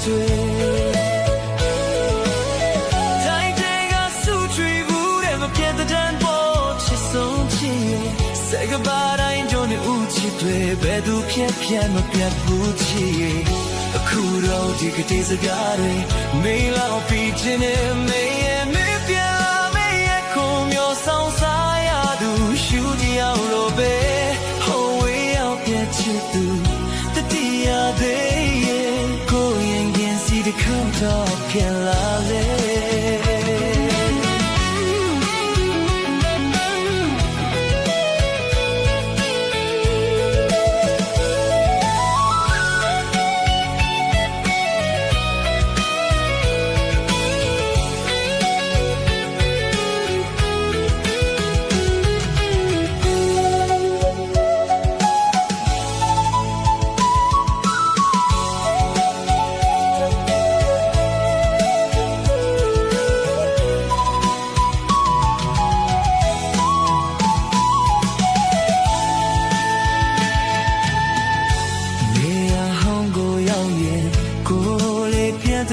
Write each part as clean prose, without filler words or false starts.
တွေတိုင်းတွေကစုချွေဘူးတဲ့မပြတ်တဲ့တန်ပေါ်ချစ်ဆုံးချစ်ရဲ့စကားပါတိုင်းကြုံနေဦးချစ်တွေဘယ်သူဖြတ်ဖြတ်မပြတ်ဘူးချစ်ရဲ့အခုတော့ဒီကတိစကားတွေမေးလောက်ပြီးခြင်းနဲ့မေးရဲ့မေးပြမေးရဲ့ခုံမျိုးဆောင်စားရသူရှူကြအောင်လို့ပဲဟိုဝေးရောက်ပြတ်ချစ်သူတတိယသေးရဲ့ကိုရင်ရင်စီတခါတော့ပြန်လာလေ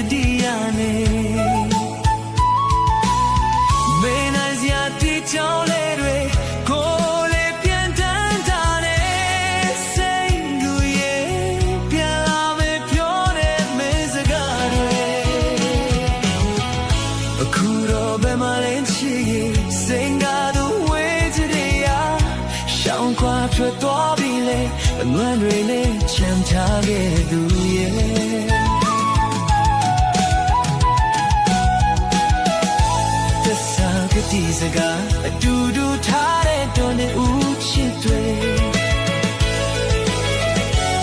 တတိယနဲ့မင်းနိုင်စရာတိချောင်းလေးတွေကိုလေးပြန်တန်းတာနဲ့စိတ်ကူရဲ့ပြန်လာမယ်ပြောတဲ့မင်းစကားတွေအခုတော့ဘယ်မှလည်းချစ်ရဲ့စိတ်ကားသူဝေးကြတဲ့ရှောင်းခွာထွက်သွားပြီလေအနွမ်းတွေနဲ့ချမ်းသာခဲ့သူရဲ့ဒီစကားအတူတူထားတဲ့တွန်းတဲ့ဦးချစ်တွေ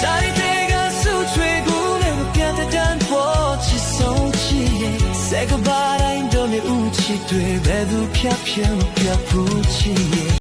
တိုင်းတွေကစုချွေကူးနဲ့ပြတ်တဲ့တန်ပေါ်ချစ်ဆုံးချစ်ရဲ့စကားပါတိုင်းတွန်းတဲ့ဦးချစ်တွေဘယ်သူဖြတ်ဖြတ်မပြတ်ဘူးချစ်ရဲ့